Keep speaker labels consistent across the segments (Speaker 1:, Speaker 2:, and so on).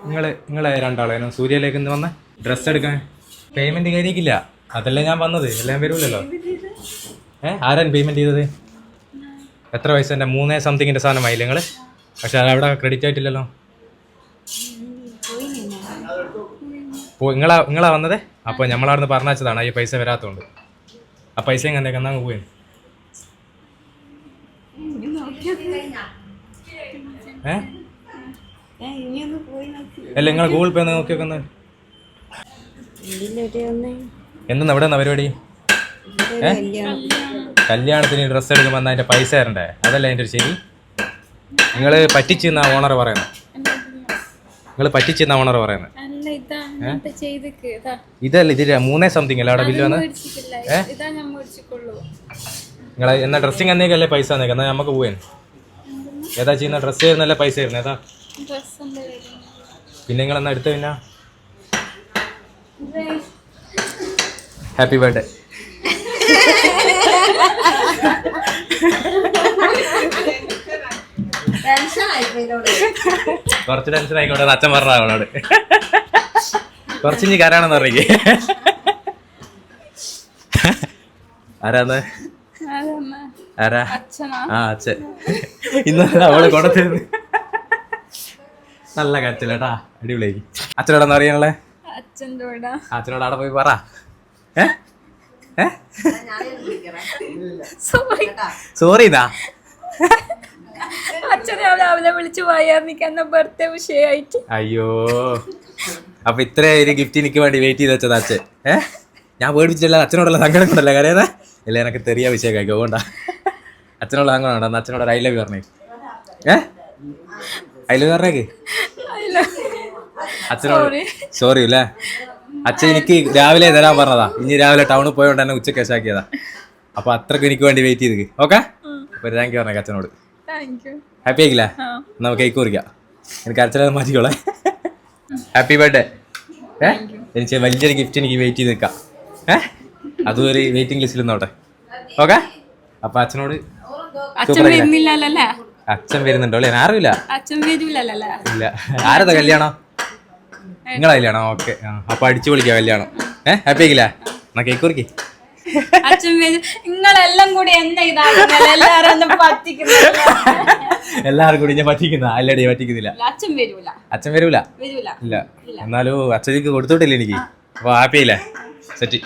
Speaker 1: നിങ്ങളെ രണ്ടാളേനോ സൂര്യയിലേക്ക് ഇന്ന് വന്ന ഡ്രസ്സ് എടുക്കാൻ പേയ്മെന്റ് കയറിയിട്ടില്ല. അതല്ലേ ഞാൻ വന്നത്, എല്ലാം വരൂലല്ലോ. ആരാൻ പേയ്മെന്റ് ചെയ്തത്? എത്ര പൈസ? എൻ്റെ 3 സംതിങ്ങിൻ്റെ സാധനമായില്ലേ നിങ്ങൾ? പക്ഷെ അതവിടെ ക്രെഡിറ്റ് ആയിട്ടില്ലല്ലോ. നിങ്ങളാ വന്നത്? അപ്പോൾ നമ്മളവിടുന്ന് പറഞ്ഞു വെച്ചതാണ് ഈ പൈസ വരാത്തതുകൊണ്ട്. ആ പൈസ എങ്ങനെ എന്നാ പോയി? അല്ല നിങ്ങൾ ഗൂഗിൾ പേ നോക്കി വെക്കുന്നത് എന്തെന്നാ ഇവിടെ പരിപാടി? കല്യാണത്തിന് ഡ്രസ്സ് എടുക്കുമ്പോൾ അതിന്റെ പൈസ തരണ്ടേ? അതല്ല അതിൻ്റെ ഒരു ശരി. നിങ്ങൾ പറ്റിച്ചെന്നാ ഓണർ പറയുന്നത്. ഇതല്ല ഇതില്ല 3 സംതിങ് അല്ല അവിടെ ബില്ല് വന്ന്. നിങ്ങൾ എന്നാ ഡ്രസ്സിങ് എന്നേക്കല്ലേ പൈസ തന്നേക്കാം. എന്നാൽ നമുക്ക് പോവാൻ ഏതാ ചെയ്യുന്ന? ഡ്രസ്സ് ആയിരുന്നല്ലേ പൈസ ആയിരുന്നു ഏതാ? പിന്നെ നിങ്ങൾ എന്നാ എടുത്ത? പിന്നെ ഹാപ്പി ബർത്ത്ഡേ. കുറച്ച് ടെൻഷൻ ആയിക്കോട്ടെ അച്ഛൻ പറഞ്ഞ അവളോട്. കുറച്ചിഞ്ഞ് കരാണെന്ന് പറഞ്ഞേ. ആരാന്ന്? ആരാ? ആ അച്ഛൻ. ഇന്നലെ അവള് കൊടുത്തിരുന്നു. നല്ല കരച്ചില്ലേട്ടാ, അടിപൊളിയായി. അച്ഛനോടൊന്നും അറിയാനുള്ളേ? അച്ഛനോട് അവിടെ പോയി പറ. സോറി ഇതാ അയ്യോ. അപ്പൊ ഇത്ര ഒരു ഗിഫ്റ്റ് എനിക്ക് വേണ്ടി വെയിറ്റ് ചെയ്ത് വെച്ചത് അച്ഛൻ. ഞാൻ പേടിപ്പിച്ചല്ല. അച്ഛനോടുള്ള സങ്കടം കൊണ്ടല്ലേ കരയുന്നേ? ഇല്ല എനിക്ക് തെറിയ വിഷയം കഴിക്കും. അതുകൊണ്ടാ അച്ഛനോട് സങ്കടം ഉണ്ടോ? അച്ഛനോട് ഐ ലവ് യു പറഞ്ഞേ. ഐ ലവ് പറഞ്ഞേക്ക് അച്ഛനോട്. സോറി അല്ലേ അച്ഛൻ, എനിക്ക് രാവിലെ തരാൻ പറഞ്ഞതാ. ഇനി രാവിലെ ടൗണിൽ പോയോണ്ട് തന്നെ ഉച്ചക്ക് ശാക്കിയതാ. അപ്പൊ അത്രക്ക് എനിക്ക് വേണ്ടി വെയിറ്റ് ചെയ്ത്. ഓക്കെ, അപ്പൊ താങ്ക് യു പറഞ്ഞേക്ക് അച്ഛനോട്. ഹാപ്പി ആയിക്കില്ലേ? നമുക്ക് കേക്ക് കുറിക്കാം. എനിക്ക് അച്ഛനത് മതിയോളെ. Happy birthday. എനിക്ക് വലിയൊരു ഗിഫ്റ്റ് എനിക്ക് വെയിറ്റ് ചെയ്ത് നിൽക്കാം. അതും ഒരു വെയിറ്റിംഗ് ലിസ്റ്റിൽ നിന്നോട്ടെ. ഓക്കെ, അപ്പൊ അച്ഛനോട്. അച്ഛൻ വരുന്നുണ്ടോ? അല്ലേ അറിയില്ല. ഇല്ല. ആരതാ കല്യാണം? നിങ്ങളെ കല്യാണം? ഓക്കെ, അപ്പൊ അടിച്ചു പൊളിക്കാം കല്യാണം. ഹാപ്പി ആയിക്കില്ലേ? എന്നാ കേക്ക് കുറിക്ക്. എല്ലാരും കൂടി ഞാൻ പറ്റിക്കുന്ന അല്ലടി പറ്റിക്കുന്നില്ല. അച്ഛൻ വരൂല. ഇല്ല. എന്നാലും അച്ഛനിക്ക് കൊടുത്തോട്ടില്ല എനിക്ക്. അപ്പൊ ഹാപ്പി ആയില്ലേ? സെറ്റ്.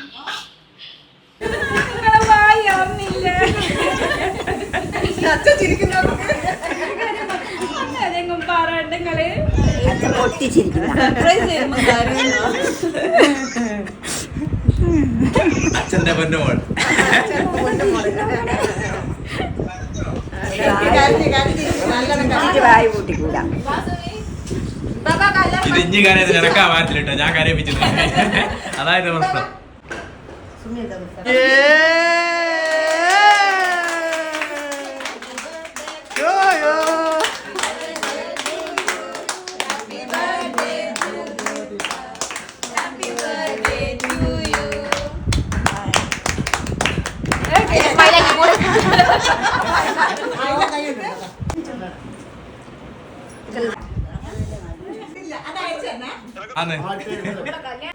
Speaker 1: അച്ഛന്റെ പൊന്നുമോൾ. ഇത് ഇഞ്ഞി കരയത് നിനക്കാ മാറ്റിലിട്ടോ, ഞാൻ കരയിപ്പിച്ചു. അതായത് പ്രശ്നം.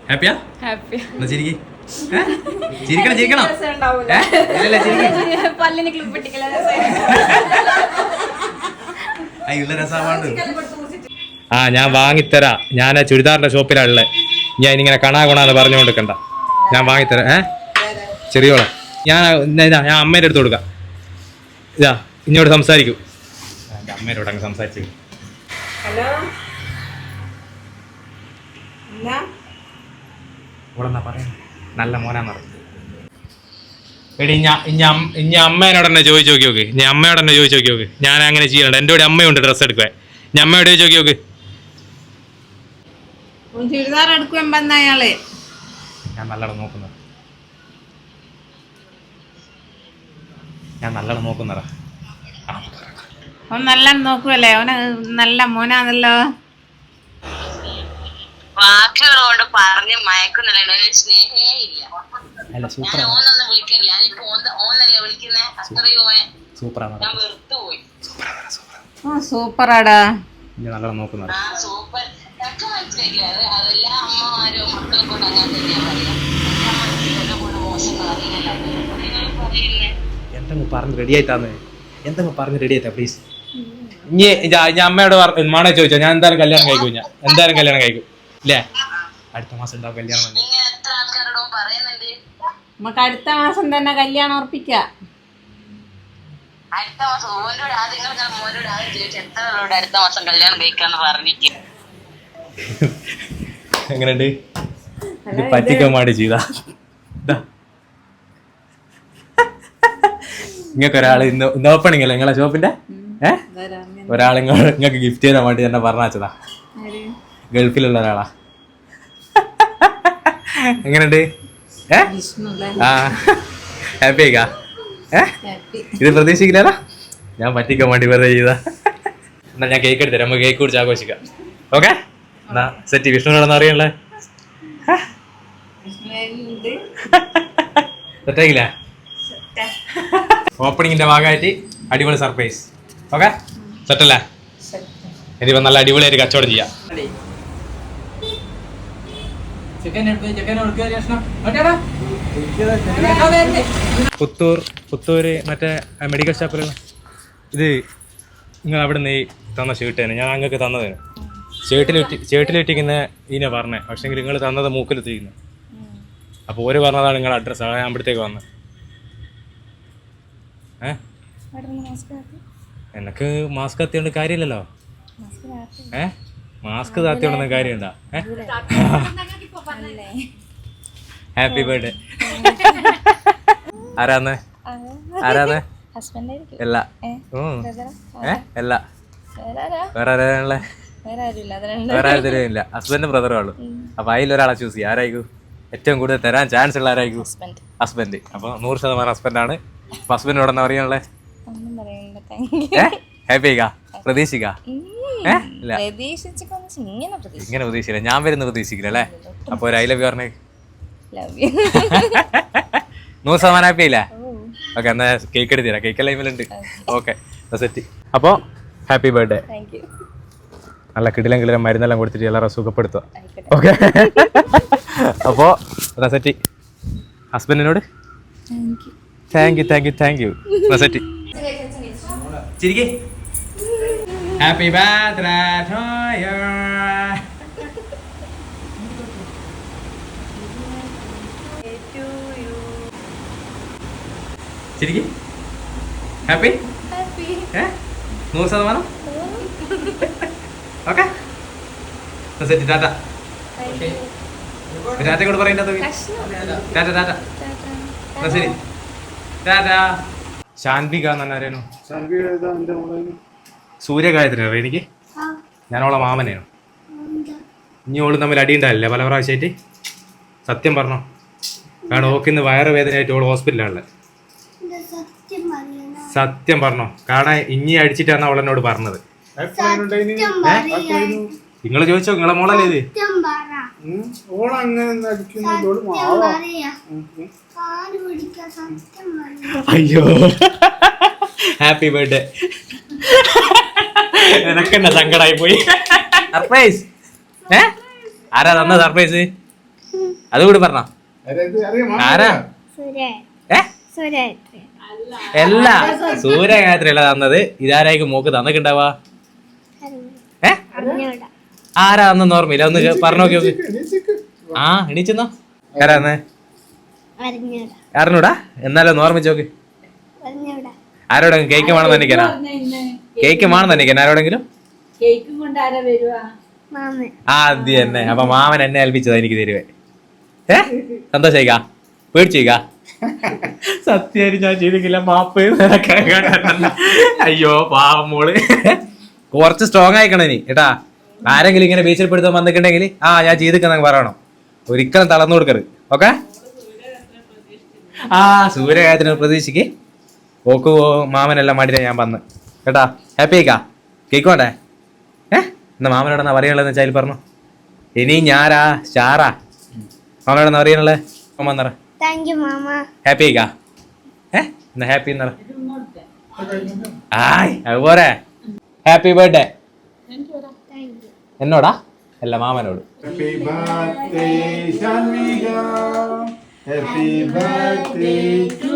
Speaker 1: ഹാപ്പിയാ? എന്നാ ചിരിക്ക്. ചിരിക്കണം ചിരിക്കണം. അയ്യുള്ള രസമാണ്ട്. ആ ഞാൻ വാങ്ങിത്തരാ. ഞാൻ ചുരിദാറിന്റെ ഷോപ്പിലാണുള്ളത്. ഞാൻ ഇങ്ങനെ കണാ കൊണാന്ന് പറഞ്ഞുകൊണ്ടിരിക്കണ്ട. ഞാൻ വാങ്ങിത്തരാം. ചെറിയോളെ ഞാൻ അമ്മേൻ്റെ അടുത്ത് കൊടുക്കാം. ഇതാ ഇങ്ങോട്ട് സംസാരിക്കൂ. എൻ്റെ അമ്മേനോട് അങ്ങ് സംസാരിച്ചു.
Speaker 2: ഹലോ,
Speaker 1: നല്ല മോനാന്ന് പറഞ്ഞു. എടി ഇനി അമ്മേനോട് തന്നെ ചോദിച്ചു നോക്കി നോക്ക്. ഞാൻ അമ്മയോട് തന്നെ ചോദിച്ചു നോക്കി നോക്ക്. ഞാൻ അങ്ങനെ ചെയ്യണ്ട. എൻ്റെ കൂടെ അമ്മയുണ്ട് ഡ്രസ്സ് എടുക്കാൻ. ഞാൻ അമ്മയോട് ചോദിച്ചു നോക്കി നോക്ക്.
Speaker 2: ചുരിദാർ എടുക്കുമ്പോ അയാള്
Speaker 1: ഞാൻ നല്ലോണം നോക്കുന്നതാ.
Speaker 2: അവൻ നല്ല നോക്കുവല്ലേ? അവന് നല്ല മോനാണല്ലോ.
Speaker 3: വാക്കുകളോട് പറഞ്ഞ് മയക്കുന്നില്ല. സ്നേഹേ ഇല്ല. ഓനൊന്നും വിളിക്കില്ല. ഞാനിപ്പോ ഓനല്ലേ വിളിക്കുന്നേ. അത്രയോ ഞാൻ വെറുത്തു പോയി.
Speaker 2: സൂപ്പറാടാ.
Speaker 1: നല്ലോണം നോക്കുന്നതാ.
Speaker 3: സൂപ്പർ. മനസ്സിലായില്ല. അതെല്ലാ അമ്മമാരും മക്കളെ കൊണ്ട് അങ്ങനെ തന്നെയാ പറയാ.
Speaker 1: എന്തെങ്കിലും പറഞ്ഞ് റെഡി ആയിട്ടാന്ന്, എന്തെങ്കിലും പറഞ്ഞ് റെഡി ആയിട്ടാ പ്ലീസ്. ഇനി ഞാൻ അമ്മയോട് മാണെ ചോദിച്ചോ, ഞാൻ എന്തായാലും കല്യാണം കഴിക്കും. ഞാൻ എന്തായാലും കല്യാണം കഴിക്കും ഇല്ലേ? അടുത്ത മാസം ഉണ്ടാവും കല്യാണം.
Speaker 3: എത്ര ആൾക്കാരോടും പറയുന്നുണ്ട്
Speaker 2: നമുക്ക് അടുത്ത മാസം തന്നെ കല്യാണം ഉറപ്പിക്കാം.
Speaker 3: അടുത്ത മാസം ഓനോട് ആദ്യം മോനോട് ആദ്യം ചോദിച്ചു എത്ര ആളോട് അടുത്ത മാസം കല്യാണം കഴിക്കാന്ന് പറഞ്ഞിട്ട്.
Speaker 1: എങ്ങനെയുണ്ട്? ഇത് പറ്റിക്കാൻ വേണ്ടി ചെയ്താ. നിങ്ങൾക്ക് ഒരാൾ ഇന്ന് ഓപ്പണിംഗ് അല്ലേ നിങ്ങളെ ഷോപ്പിന്റെ? ഒരാൾ നിങ്ങൾക്ക് ഗിഫ്റ്റ് ചെയ്യാൻ വേണ്ടി തന്നെ പറഞ്ഞാച്ചതാ. ഗൾഫിലുള്ള ഒരാളാ. എങ്ങനെയുണ്ട്? ആ ഹാപ്പി ആയിക്കാ? ഇത് പ്രതീക്ഷിക്കില്ലല്ലോ. ഞാൻ പറ്റിക്കാൻ വേണ്ടി വെറുതെ ചെയ്താ. എന്നാ ഞാൻ കേക്ക് എടുത്തരാം, നമുക്ക് കേക്ക് കുടിച്ച് ആഘോഷിക്കാം. ഓക്കെ എന്നാ സെറ്റ്. വിഷ്ണുവിനോടൊന്നും അറിയണല്ലേ? സെറ്റായില്ലേ? ഓപ്പണിങ്ങിന്റെ ഭാഗമായിട്ട് അടിപൊളി സർപ്രൈസ്. ഓക്കെ സെറ്റല്ലേ? ഇനിയിപ്പോ നല്ല അടിപൊളിയായിട്ട് കച്ചവടം ചെയ്യാം. പുത്തൂര് മറ്റേ മെഡിക്കൽ ഷോപ്പിലുള്ള ഇത് നിങ്ങൾ അവിടെ നിന്ന് തന്ന ഷർട്ട് തന്നെ ഞാൻ നിങ്ങൾക്ക് തന്നതാണ്. ഷർട്ടിലിട്ടിരിക്കുന്ന ഇതിനെ പറഞ്ഞേ, പക്ഷെ നിങ്ങൾ തന്നത് മൂക്കിലെത്തിക്കുന്നു. അപ്പോൾ ഓര് പറഞ്ഞതാണ് നിങ്ങളുടെ അഡ്രസ്സ്. അതാണ് ഞാൻ ഇവിടത്തേക്ക് വന്നത്. എനക്ക് മാസ്ക് എത്തിയോണ്ട് കാര്യമില്ലല്ലോ. മാസ്ക് താത്തിയോണ്ടൊന്നും കാര്യമുണ്ടോ? Happy birthday. ആരാന്ന്? അല്ല അല്ല വേറെ ആരാണല്ലേ? വേറെ ആരും ഇല്ല. ഹസ്ബൻഡും ബ്രദറും ആളു. അപ്പൊ അതിലൊരാളെ ചൂസ് ചെയ്യാം. ആരായിരിക്കും ഏറ്റവും കൂടുതൽ തരാൻ ചാൻസ് ഉള്ള? ആരായിരിക്കും? ഹസ്ബൻഡ്. അപ്പൊ 100% ഹസ്ബൻഡാണ്. അപ്പൊ ഹസ്ബൻഡിനോട് എന്താ പറയാനുള്ളത്? ഹാപ്പി ആയിക്കാ? പ്രതീക്ഷിക്കാ? ഇങ്ങനെ പ്രതീക്ഷിക്കില്ല. ഞാൻ വരുന്ന പ്രതീക്ഷിക്കില്ല അല്ലേ? അപ്പൊ ഒരു ഐ ലവ് യു പറഞ്ഞേ. 100% ഹാപ്പി ആയില്ലേ? ഓക്കെ എന്നാ കേക്ക് എടുത്തരാം. കേക്ക് ലൈമിലുണ്ട്. Okay set. അപ്പോ ഹാപ്പി ബർത്ത്ഡേ. നല്ല കിടിലം മരുന്നെല്ലാം കൊടുത്തിട്ട് എല്ലാവരും സുഖപ്പെടുത്തുക. ഓക്കെ അപ്പോ എന്നാ സെറ്റ്. ഹസ്ബൻഡിനോട് താങ്ക് യു. സെറ്റ്. ചിരിക്കേ. Happy birthday to you. ചിരിക്കേ. Happy 100%. Okay set. Tata. Tata കൂടെ പറയണ്ട. ടാറ്റ. ശരി ടാറ്റ. ശാന്തിക എന്ന് അറിയാനോ? സൂര്യഗായത്രി അറിയാം എനിക്ക്. ഞാൻ ഓളെ മാമനെയാണ്. ഇനി ഓള് തമ്മിൽ അടിയുണ്ടാവില്ലേ പല പ്രാവശ്യമായിട്ട്? സത്യം പറഞ്ഞോ? കാരണം ഓക്കിന്ന് വയറുവേദനയായിട്ട് ഓള് ഹോസ്പിറ്റലാണല്ലേ. സത്യം പറഞ്ഞോ? കാരണം ഇനി അടിച്ചിട്ടാണ് അവളെന്നോട് പറഞ്ഞത്. നിങ്ങൾ ചോദിച്ചോ, നിങ്ങളെ മോളല്ലേ ഇത്? അയ്യോ ഹാപ്പി ബർത്ത്ഡേ. എനക്കെന്നെ സങ്കടായി പോയി. സർപ്രൈസ്. ആരാ തന്ന സർപ്രൈസ്? അതുകൂടി പറഞ്ഞോ. ആരാ? അല്ല സൂര്യഗായത്രി അല്ല തന്നത്. ഇതാരായിരിക്കും മോക്ക് തന്നിട്ടുണ്ടാവാ? ആരാ അന്ന് ഓർമ്മയില്ല. ഒന്ന് പറഞ്ഞു നോക്കി. ആ എണീച്ചെന്നോ? ആരാന്ന് അറിഞ്ഞൂടാ? എന്നാലും ഓർമ്മിച്ച് നോക്ക്. ആരോടെങ്കിലും കേക്ക് വേണമെന്ന് തന്നിക്കാനാ? കേക്ക് വേണമെന്ന് തന്നിക്കാൻ ആരോടെങ്കിലും? അത് തന്നെ. അപ്പൊ മാമൻ എന്നെ ഏൽപ്പിച്ചതാ എനിക്ക് തരുവേ. സന്തോഷിക്കാ? പേടിച്ചിക്കാ? സത്യം ഞാൻ ചെയ്തിട്ടില്ല. മാപ്പ്. അയ്യോ പാവം മോള്. കുറച്ച് സ്ട്രോങ് ആയിക്കണ നീ കേട്ടാ. ആരെങ്കിലും ഇങ്ങനെ ഭീഷണിപ്പെടുത്താൻ വന്നിട്ടുണ്ടെങ്കിൽ ഞാൻ ചെയ്തിട്ടെന്ന് പറയണം. ഒരിക്കലും തളർന്നു കൊടുക്കരുത്. ഓക്കെ സൂര്യഗായത്തിന് പ്രതീക്ഷിക്ക്. ഓക്ക് മാമനെല്ലാം മാറ്റിട്ടാ ഞാൻ വന്ന് കേട്ടാ. ഹാപ്പി ആയിക്കാ? കേക്ക് വേണ്ടേ? എന്നാ മാമനോടെന്നാ പറയാനുള്ളതെന്ന് വെച്ചാൽ പറഞ്ഞു. ഇനി ഞാനാ സ്റ്റാറാ. മാമനോടെന്നാ പറയാനുള്ളത്? മാമ ഹാപ്പി ആയിക്കാ? എന്നാ ഹാപ്പി എന്നാ അതുപോലെ ഹാപ്പി ബർത്ത്ഡേ. എന്നോടാ? അല്ല മാമനോട്.
Speaker 4: Happy birthday, Shanmika. Happy birthday to